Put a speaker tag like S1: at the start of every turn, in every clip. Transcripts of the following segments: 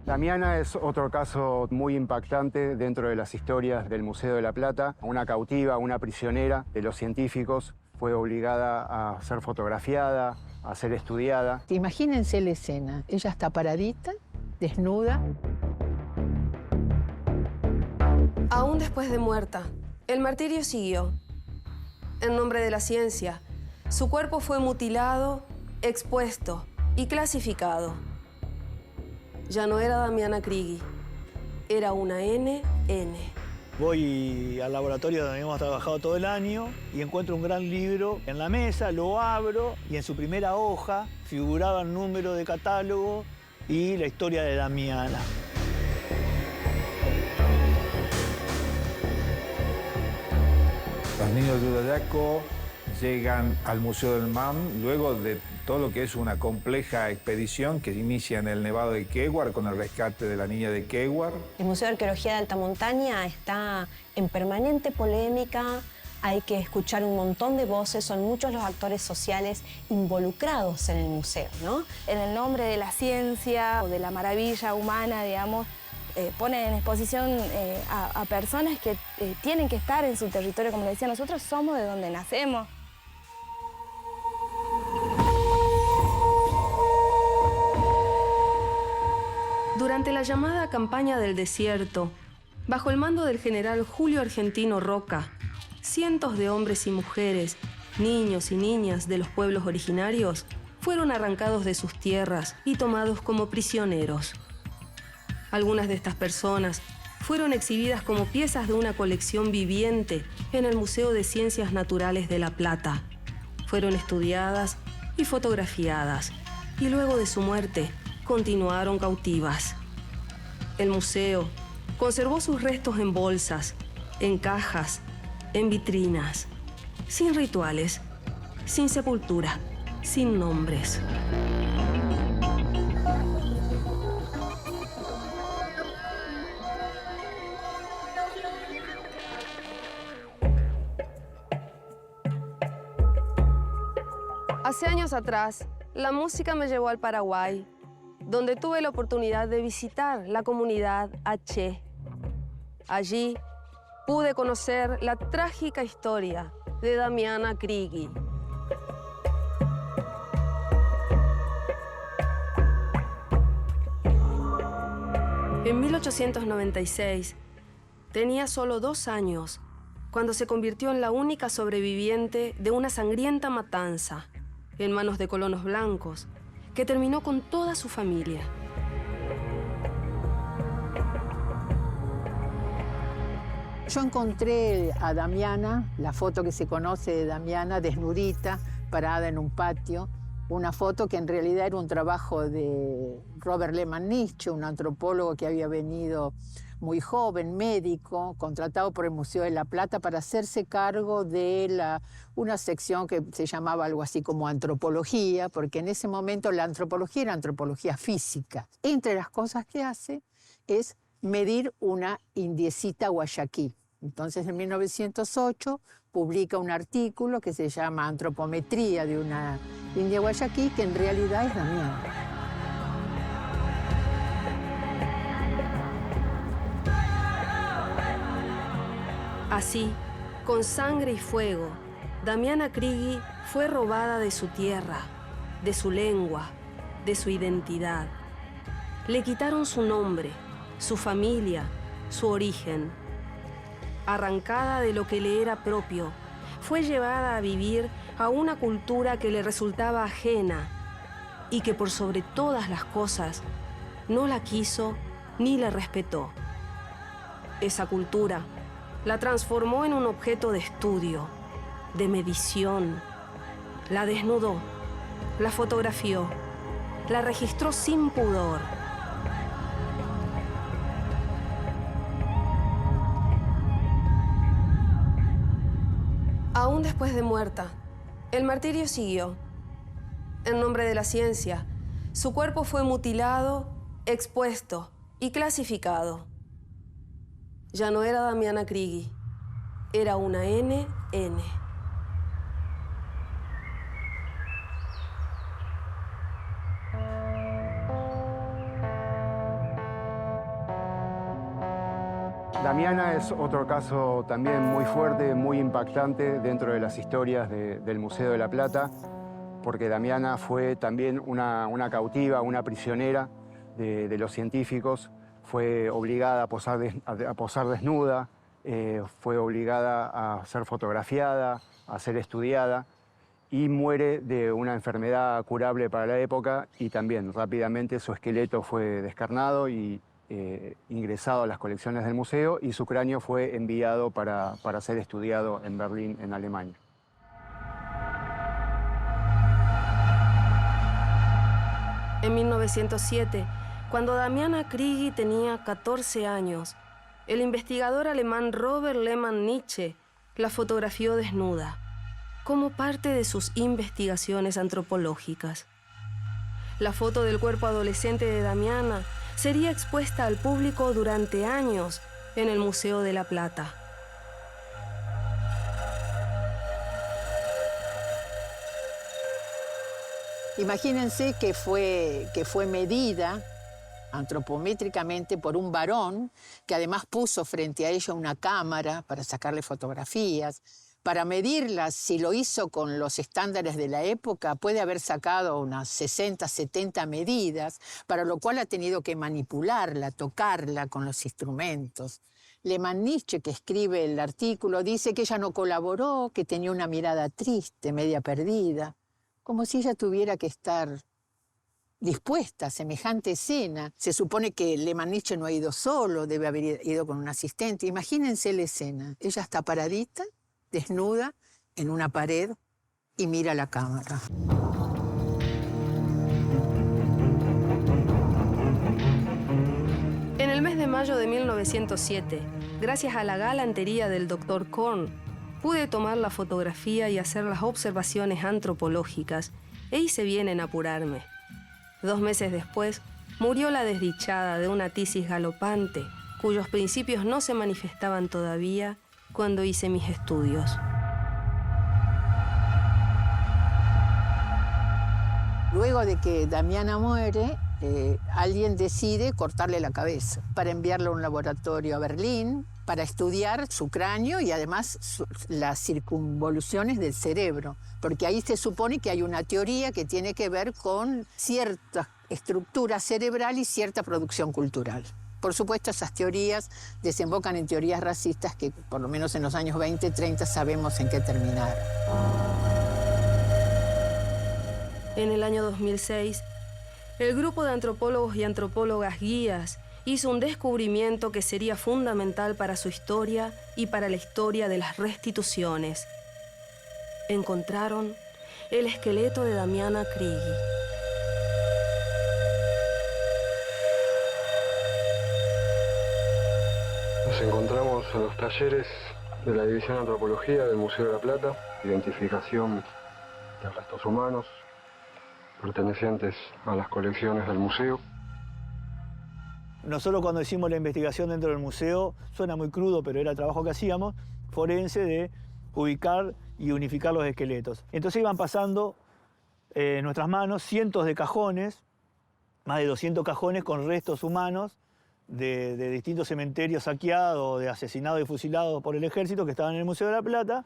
S1: Damiana es otro caso muy impactante dentro de las historias del Museo de la Plata. Una cautiva, una prisionera de los científicos, fue obligada a ser fotografiada, a ser estudiada.
S2: Imagínense la escena. Ella está paradita, desnuda.
S3: Aún después de muerta, el martirio siguió. En nombre de la ciencia, su cuerpo fue mutilado, expuesto y clasificado. Ya no era Damiana Crigui, era una NN.
S4: Voy al laboratorio donde hemos trabajado todo el año y encuentro un gran libro en la mesa, lo abro y en su primera hoja figuraba el número de catálogo y la historia de Damiana.
S5: Los niños de Udayaco llegan al Museo del MAM luego de todo lo que es una compleja expedición que inicia en el Nevado de Quéguar con el rescate de la niña de Quéguar.
S6: El Museo de Arqueología de Alta Montaña está en permanente polémica, hay que escuchar un montón de voces, son muchos los actores sociales involucrados en el museo, ¿no?
S7: En el nombre de la ciencia o de la maravilla humana, digamos, ponen en exposición a personas que tienen que estar en su territorio. Como le decía, nosotros somos de donde nacemos.
S3: Durante la llamada Campaña del Desierto, bajo el mando del general Julio Argentino Roca, cientos de hombres y mujeres, niños y niñas de los pueblos originarios fueron arrancados de sus tierras y tomados como prisioneros. Algunas de estas personas fueron exhibidas como piezas de una colección viviente en el Museo de Ciencias Naturales de La Plata. Fueron estudiadas y fotografiadas, y luego de su muerte continuaron cautivas. El museo conservó sus restos en bolsas, en cajas, en vitrinas, sin rituales, sin sepultura, sin nombres. Hace años atrás, la música me llevó al Paraguay, donde tuve la oportunidad de visitar la comunidad Aché. Allí pude conocer la trágica historia de Damiana Crigui. En 1896, tenía solo 2 años cuando se convirtió en la única sobreviviente de una sangrienta matanza en manos de colonos blancos que terminó con toda su familia.
S2: Yo encontré a Damiana, la foto que se conoce de Damiana, desnudita, parada en un patio. Una foto que en realidad era un trabajo de Robert Lehmann-Nietzsche, un antropólogo que había venido muy joven, médico, contratado por el Museo de la Plata para hacerse cargo de una sección que se llamaba algo así como antropología, porque en ese momento la antropología era antropología física. Entre las cosas que hace es medir una indiecita guayaquí. Entonces, en 1908, publica un artículo que se llama Antropometría de una india guayaquí, que en realidad es Damiana.
S3: Así, con sangre y fuego, Damiana Crigui fue robada de su tierra, de su lengua, de su identidad. Le quitaron su nombre, su familia, su origen. Arrancada de lo que le era propio, fue llevada a vivir a una cultura que le resultaba ajena y que por sobre todas las cosas no la quiso ni la respetó. Esa cultura la transformó en un objeto de estudio, de medición. La desnudó, la fotografió, la registró sin pudor. Aún después de muerta, el martirio siguió. En nombre de la ciencia, su cuerpo fue mutilado, expuesto y clasificado. Ya no era Damiana Crigui, era una NN.
S1: Damiana es otro caso también muy fuerte, muy impactante dentro de las historias del Museo de la Plata, porque Damiana fue también una cautiva, una prisionera de los científicos. Fue obligada a posar desnuda, fue obligada a ser fotografiada, a ser estudiada, y muere de una enfermedad curable para la época, y también rápidamente su esqueleto fue descarnado y ingresado a las colecciones del museo, y su cráneo fue enviado para ser estudiado en Berlín, en Alemania.
S3: En 1907, cuando Damiana Krigi tenía 14 años, el investigador alemán Robert Lehmann-Nitsche la fotografió desnuda, como parte de sus investigaciones antropológicas. La foto del cuerpo adolescente de Damiana sería expuesta al público durante años en el Museo de la Plata.
S2: Imagínense que fue medida antropométricamente por un varón que además puso frente a ella una cámara para sacarle fotografías. Para medirlas, si lo hizo con los estándares de la época, puede haber sacado unas 60, 70 medidas, para lo cual ha tenido que manipularla, tocarla con los instrumentos. Lehmann-Nitsche, que escribe el artículo, dice que ella no colaboró, que tenía una mirada triste, media perdida, como si ella tuviera que estar dispuesta a semejante escena. Se supone que Lehmann-Nitsche no ha ido solo, debe haber ido con un asistente. Imagínense la escena. Ella está paradita, desnuda, en una pared, y mira la cámara.
S3: En el mes de mayo de 1907, gracias a la galantería del Dr. Korn, pude tomar la fotografía y hacer las observaciones antropológicas, e hice bien en apurarme. 2 meses después, murió la desdichada de una tisis galopante, cuyos principios no se manifestaban todavía cuando hice mis estudios.
S2: Luego de que Damiana muere, alguien decide cortarle la cabeza para enviarla a un laboratorio a Berlín para estudiar su cráneo y además las circunvoluciones del cerebro, porque ahí se supone que hay una teoría que tiene que ver con cierta estructura cerebral y cierta producción cultural. Por supuesto, esas teorías desembocan en teorías racistas que, por lo menos en los años 20, 30, sabemos en qué terminaron.
S3: En el año 2006, el grupo de antropólogos y antropólogas guías hizo un descubrimiento que sería fundamental para su historia y para la historia de las restituciones. Encontraron el esqueleto de Damiana Krigi.
S8: Nos encontramos en los talleres de la División de Antropología del Museo de la Plata, identificación de restos humanos pertenecientes a las colecciones del museo.
S4: Nosotros cuando hicimos la investigación dentro del museo, suena muy crudo, pero era el trabajo que hacíamos, forense, de ubicar y unificar los esqueletos. Entonces iban pasando en nuestras manos cientos de cajones, más de 200 cajones con restos humanos de distintos cementerios saqueados, de asesinados y fusilados por el ejército que estaban en el Museo de la Plata,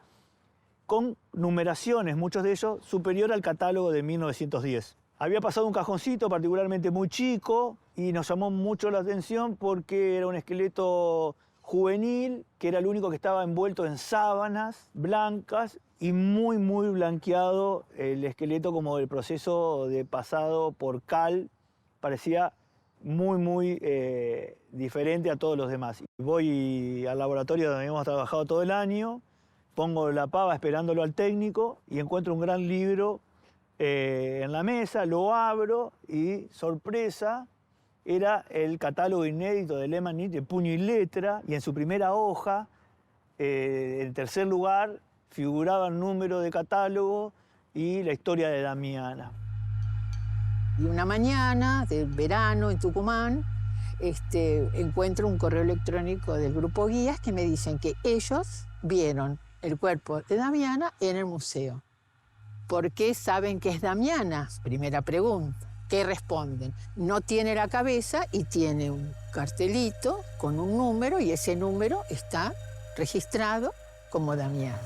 S4: con numeraciones, muchos de ellos, superior al catálogo de 1910. Había pasado un cajoncito particularmente muy chico y nos llamó mucho la atención porque era un esqueleto juvenil, que era el único que estaba envuelto en sábanas blancas y muy, muy blanqueado el esqueleto, como del proceso de pasado por cal. Parecía muy, muy diferente a todos los demás. Voy al laboratorio donde habíamos trabajado todo el año, pongo la pava esperándolo al técnico y encuentro un gran libro en la mesa, lo abro y, sorpresa, era el catálogo inédito de Lehmann-Nitsche, puño y letra, y en su primera hoja, en tercer lugar, figuraba el número de catálogo y la historia de Damiana.
S2: Y una mañana de verano en Tucumán, encuentro un correo electrónico del grupo Guías que me dicen que ellos vieron el cuerpo de Damiana en el museo. ¿Por qué saben que es Damiana? Primera pregunta. ¿Qué responden? No tiene la cabeza y tiene un cartelito con un número y ese número está registrado como Damiana.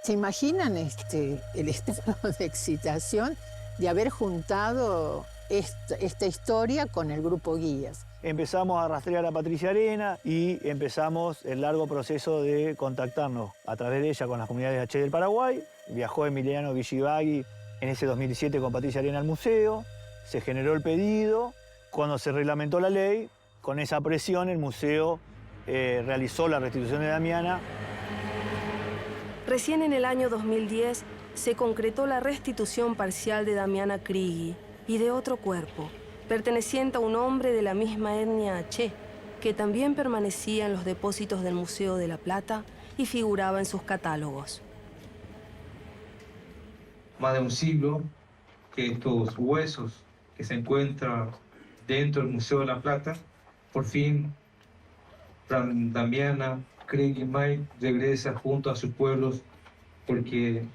S2: ¿Se imaginan el estado de excitación de haber juntado esta historia con el grupo Guías?
S4: Empezamos a rastrear a Patricia Arena y empezamos el largo proceso de contactarnos a través de ella con las comunidades H del Paraguay. Viajó Emiliano Villibagui en ese 2007 con Patricia Arena al museo. Se generó el pedido. Cuando se reglamentó la ley, con esa presión el museo realizó la restitución de Damiana.
S3: Recién en el año 2010 se concretó la restitución parcial de Damiana Krigi y de otro cuerpo, perteneciente a un hombre de la misma etnia H, que también permanecía en los depósitos del Museo de la Plata y figuraba en sus catálogos.
S9: Más de un siglo que estos huesos que se encuentran dentro del Museo de la Plata, por fin Damiana Krigi May regresa junto a sus pueblos, porque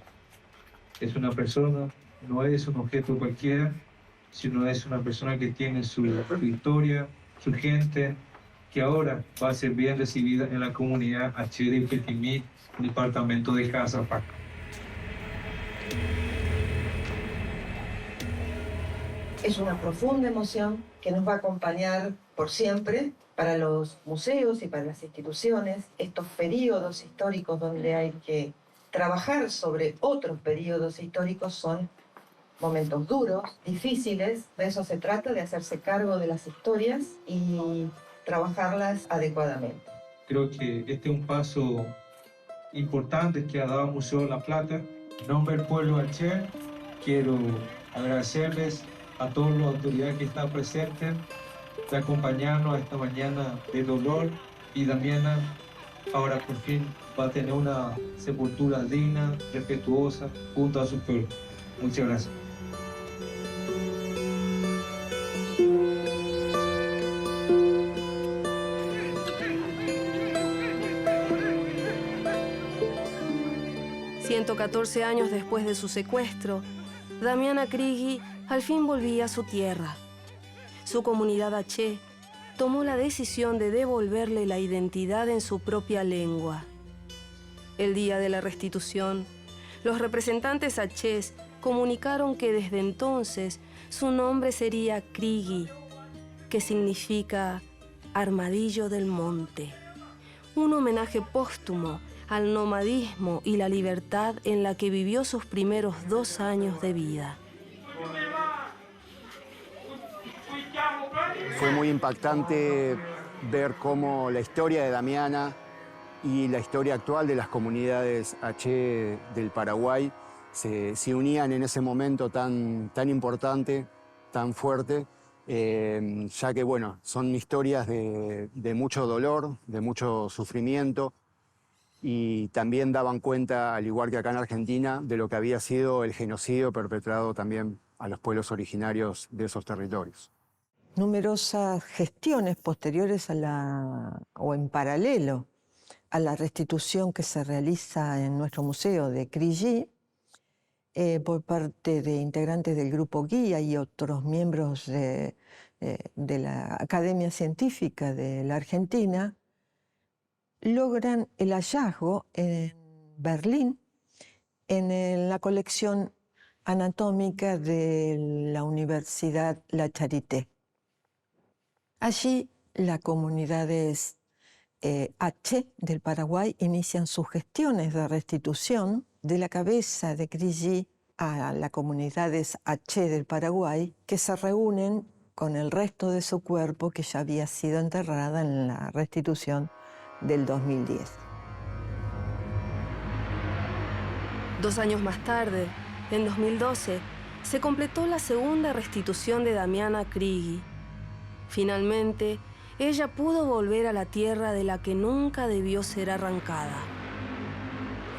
S9: es una persona, no es un objeto cualquiera, sino es una persona que tiene su historia, su gente, que ahora va a ser bien recibida en la comunidad H de Petimí, departamento de Casapac.
S10: Es una profunda emoción que nos va a acompañar por siempre para los museos y para las instituciones. Estos periodos históricos donde hay que trabajar sobre otros periodos históricos son momentos duros, difíciles. De eso se trata, de hacerse cargo de las historias y trabajarlas adecuadamente.
S9: Creo que este es un paso importante que ha dado el Museo de la Plata. En nombre del pueblo H, quiero agradecerles a todas las autoridades que están presentes de acompañarnos esta mañana de dolor, y Damiana ahora por fin va a tener una sepultura digna, respetuosa, junto a su pueblo. Muchas gracias.
S3: ...114 años después de su secuestro, Damiana Krigi al fin volvía a su tierra. Su comunidad H tomó la decisión de devolverle la identidad en su propia lengua. El día de la restitución, los representantes H's comunicaron que desde entonces su nombre sería Krigi, que significa armadillo del monte, un homenaje póstumo al nomadismo y la libertad en la que vivió sus primeros 2 años de vida.
S1: Fue muy impactante ver cómo la historia de Damiana y la historia actual de las comunidades H del Paraguay se unían en ese momento tan importante, tan fuerte, ya que bueno, son historias de mucho dolor, de mucho sufrimiento, y también daban cuenta, al igual que acá en Argentina, de lo que había sido el genocidio perpetrado también a los pueblos originarios de esos territorios.
S11: Numerosas gestiones posteriores o en paralelo a la restitución que se realiza en nuestro museo de Krigi por parte de integrantes del Grupo Guía y otros miembros de la Academia Científica de la Argentina, logran el hallazgo en Berlín, en la colección anatómica de la Universidad La Charité. Allí las comunidades H del Paraguay inician sus gestiones de restitución de la cabeza de Krigi a las comunidades H del Paraguay, que se reúnen con el resto de su cuerpo que ya había sido enterrada en la restitución del 2010.
S3: 2 años más tarde, en 2012, se completó la segunda restitución de Damiana Krigi. Finalmente, ella pudo volver a la tierra de la que nunca debió ser arrancada.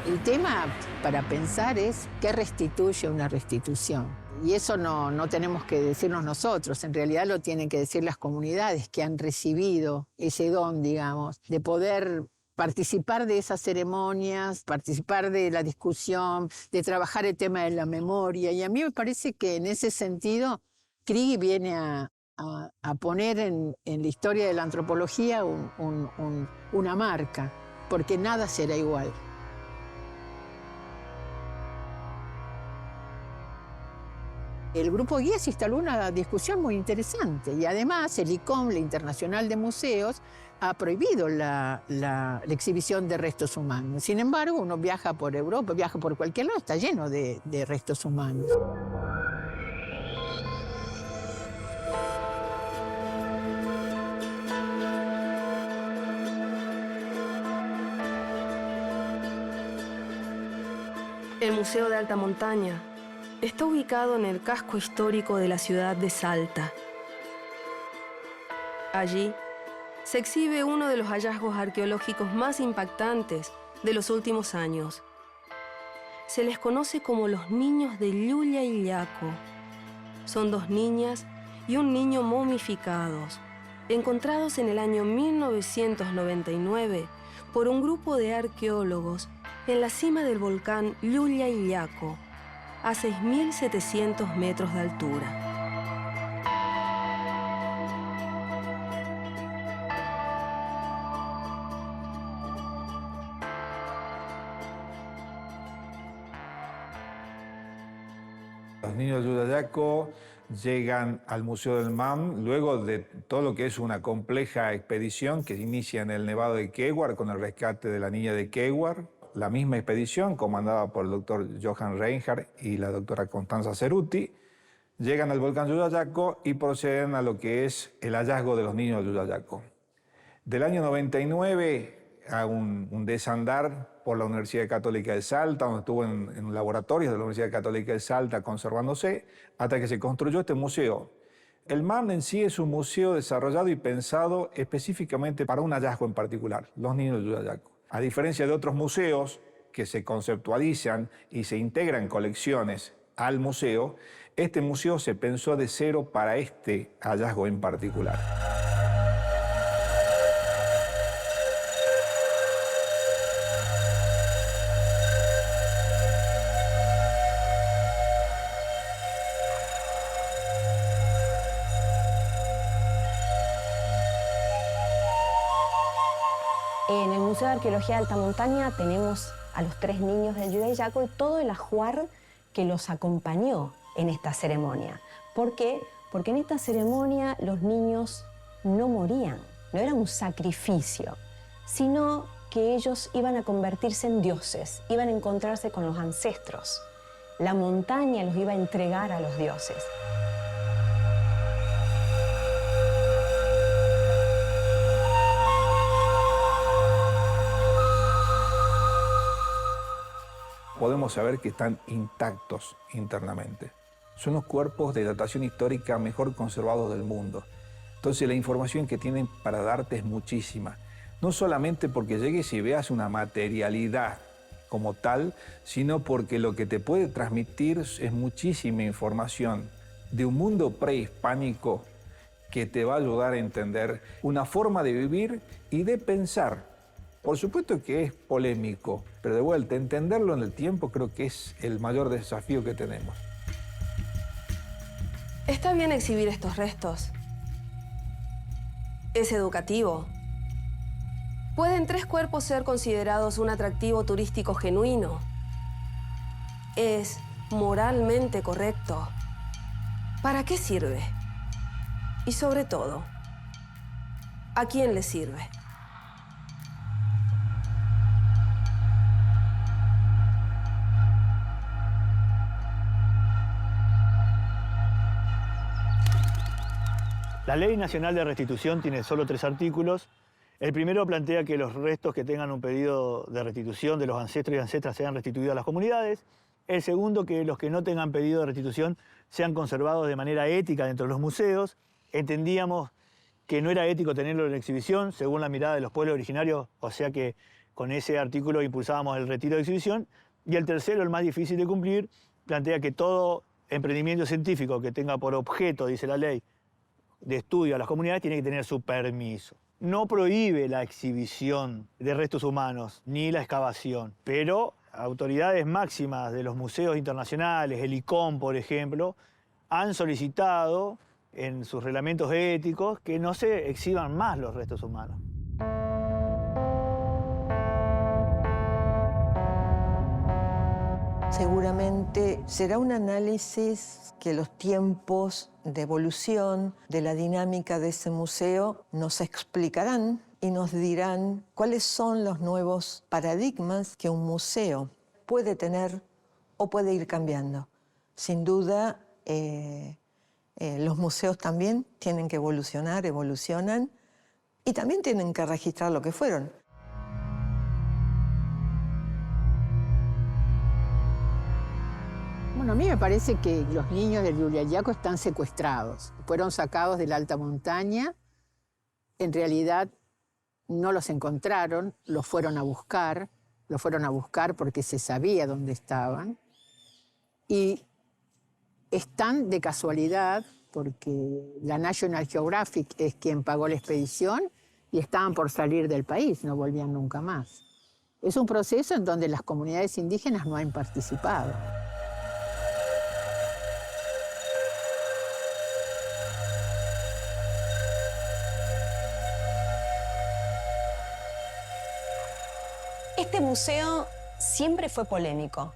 S2: El tema para pensar es qué restituye una restitución. Y eso no tenemos que decirnos nosotros, en realidad lo tienen que decir las comunidades que han recibido ese don, digamos, de poder participar de esas ceremonias, participar de la discusión, de trabajar el tema de la memoria. Y a mí me parece que en ese sentido Krigi viene a poner en la historia de la antropología una marca, porque nada será igual. El grupo guía se instaló una discusión muy interesante y además el ICOM, la Internacional de Museos, ha prohibido la exhibición de restos humanos. Sin embargo, uno viaja por Europa, viaja por cualquier lado, está lleno de restos humanos.
S3: El Museo de Alta Montaña está ubicado en el casco histórico de la ciudad de Salta. Allí se exhibe uno de los hallazgos arqueológicos más impactantes de los últimos años. Se les conoce como los niños de Llulla y Llaco. Son 2 niñas y un niño momificados, encontrados en el año 1999 por un grupo de arqueólogos en la cima del volcán Llulla y Llaco, a 6.700 metros de altura.
S5: Los niños de Llulla y Llaco llegan al Museo del MAM luego de todo lo que es una compleja expedición que inicia en el Nevado de Quéguar con el rescate de la niña de Quéguar. La misma expedición, comandada por el doctor Johan Reinhardt y la doctora Constanza Ceruti, llegan al volcán Llulla y Llaco y proceden a lo que es el hallazgo de los niños de Llulla y Llaco. Del año 99 a un desandar por la Universidad Católica de Salta, donde estuvo en laboratorios de la Universidad Católica de Salta conservándose, hasta que se construyó este museo. El MAM en sí es un museo desarrollado y pensado específicamente para un hallazgo en particular, los niños de Llulla y Llaco. A diferencia de otros museos que se conceptualizan y se integran colecciones al museo, este museo se pensó de cero para este hallazgo en particular.
S6: En el Museo de Arqueología de Alta Montaña tenemos a los 3 niños del Llulla y Llaco y todo el ajuar que los acompañó en esta ceremonia. ¿Por qué? Porque en esta ceremonia los niños no morían, no era un sacrificio, sino que ellos iban a convertirse en dioses, iban a encontrarse con los ancestros. La montaña los iba a entregar a los dioses.
S5: Podemos saber que están intactos internamente. Son los cuerpos de datación histórica mejor conservados del mundo. Entonces la información que tienen para darte es muchísima. No solamente porque llegues y veas una materialidad como tal, sino porque lo que te puede transmitir es muchísima información de un mundo prehispánico que te va a ayudar a entender una forma de vivir y de pensar. Por supuesto que es polémico, pero de vuelta, entenderlo en el tiempo creo que es el mayor desafío que tenemos.
S3: Está bien exhibir estos restos. Es educativo. ¿Pueden 3 cuerpos ser considerados un atractivo turístico genuino? Es moralmente correcto. ¿Para qué sirve? Y sobre todo, ¿a quién le sirve?
S4: La Ley Nacional de Restitución tiene solo 3 artículos. El primero plantea que los restos que tengan un pedido de restitución de los ancestros y ancestras sean restituidos a las comunidades. El segundo, que los que no tengan pedido de restitución sean conservados de manera ética dentro de los museos. Entendíamos que no era ético tenerlo en exhibición, según la mirada de los pueblos originarios, o sea que con ese artículo impulsábamos el retiro de exhibición. Y el tercero, el más difícil de cumplir, plantea que todo emprendimiento científico que tenga por objeto, dice la ley, de estudio a las comunidades tiene que tener su permiso. No prohíbe la exhibición de restos humanos ni la excavación, pero autoridades máximas de los museos internacionales, el ICOM, por ejemplo, han solicitado en sus reglamentos éticos que no se exhiban más los restos humanos.
S11: Seguramente será un análisis que los tiempos de evolución de la dinámica de ese museo nos explicarán y nos dirán cuáles son los nuevos paradigmas que un museo puede tener o puede ir cambiando. Sin duda, los museos también tienen que evolucionar, evolucionan, y también tienen que registrar lo que fueron.
S2: Bueno, a mí me parece que los niños del Llullayaco están secuestrados. Fueron sacados de la alta montaña. En realidad no los encontraron, los fueron a buscar. Los fueron a buscar porque se sabía dónde estaban. Y están de casualidad porque la National Geographic es quien pagó la expedición y estaban por salir del país, no volvían nunca más. Es un proceso en donde las comunidades indígenas no han participado.
S6: Este museo siempre fue polémico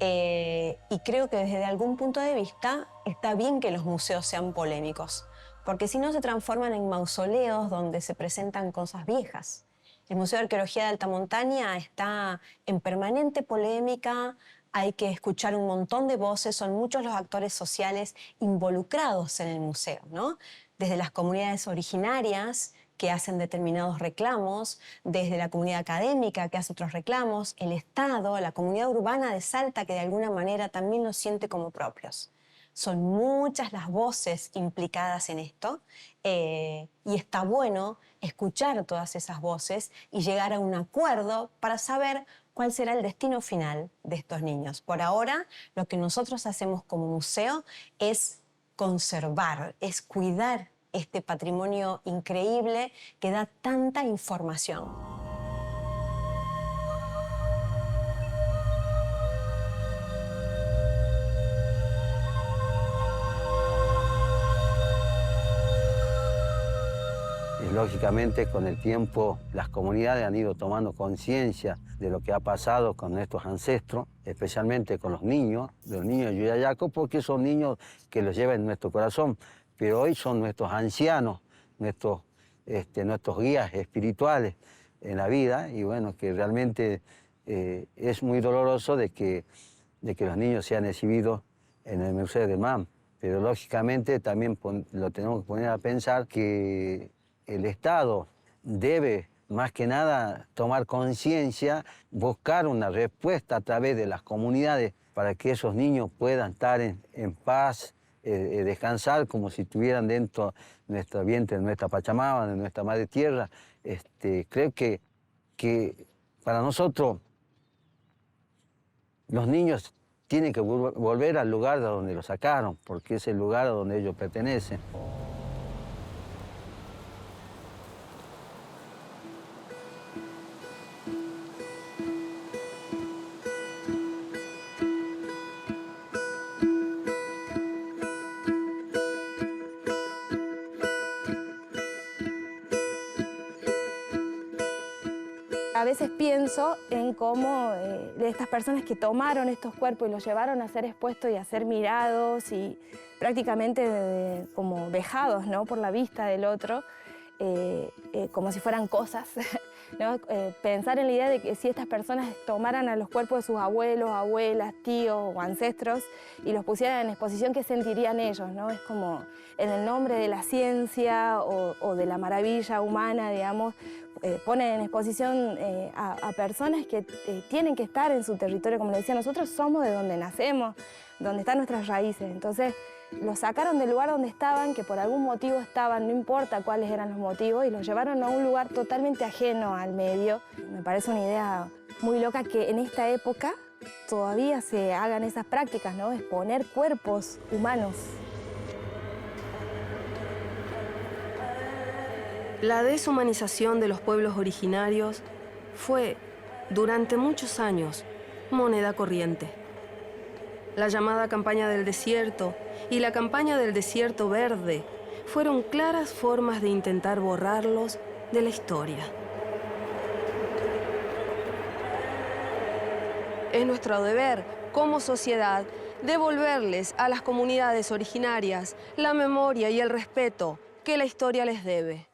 S6: y creo que desde algún punto de vista está bien que los museos sean polémicos, porque si no se transforman en mausoleos donde se presentan cosas viejas. El Museo de Arqueología de Alta Montaña está en permanente polémica, hay que escuchar un montón de voces, son muchos los actores sociales involucrados en el museo, ¿no? Desde las comunidades originarias, que hacen determinados reclamos, desde la comunidad académica que hace otros reclamos, el Estado, la comunidad urbana de Salta que de alguna manera también los siente como propios. Son muchas las voces implicadas en esto y está bueno escuchar todas esas voces y llegar a un acuerdo para saber cuál será el destino final de estos niños. Por ahora, lo que nosotros hacemos como museo es conservar, es cuidar este patrimonio increíble que da tanta información.
S12: Y lógicamente con el tiempo las comunidades han ido tomando conciencia de lo que ha pasado con nuestros ancestros, especialmente con los niños de Llullayaco, porque son niños que los llevan en nuestro corazón. Pero hoy son nuestros ancianos, nuestros guías espirituales en la vida, y bueno, que realmente es muy doloroso de que los niños sean exhibidos en el Museo del MAM. Pero lógicamente también lo tenemos que poner a pensar que el Estado debe, más que nada, tomar conciencia, buscar una respuesta a través de las comunidades para que esos niños puedan estar en paz, descansar como si estuvieran dentro de nuestro vientre, de nuestra Pachamama, de nuestra Madre Tierra. Creo que para nosotros los niños tienen que volver al lugar de donde los sacaron, porque es el lugar a donde ellos pertenecen.
S7: A veces pienso en cómo de estas personas que tomaron estos cuerpos y los llevaron a ser expuestos y a ser mirados y prácticamente como vejados, ¿no?, por la vista del otro, como si fueran cosas, ¿no? Pensar en la idea de que si estas personas tomaran a los cuerpos de sus abuelos, abuelas, tíos o ancestros y los pusieran en exposición, ¿qué sentirían ellos, ¿no? Es como en el nombre de la ciencia o de la maravilla humana, digamos, ponen en exposición a personas que tienen que estar en su territorio. Como le decía, nosotros somos de donde nacemos, donde están nuestras raíces. Entonces, los sacaron del lugar donde estaban, que por algún motivo estaban, no importa cuáles eran los motivos, y los llevaron a un lugar totalmente ajeno al medio. Me parece una idea muy loca que en esta época todavía se hagan esas prácticas, ¿no? Exponer cuerpos humanos.
S3: La deshumanización de los pueblos originarios fue, durante muchos años, moneda corriente. La llamada campaña del desierto y la campaña del Desierto Verde fueron claras formas de intentar borrarlos de la historia. Es nuestro deber, como sociedad, devolverles a las comunidades originarias la memoria y el respeto que la historia les debe.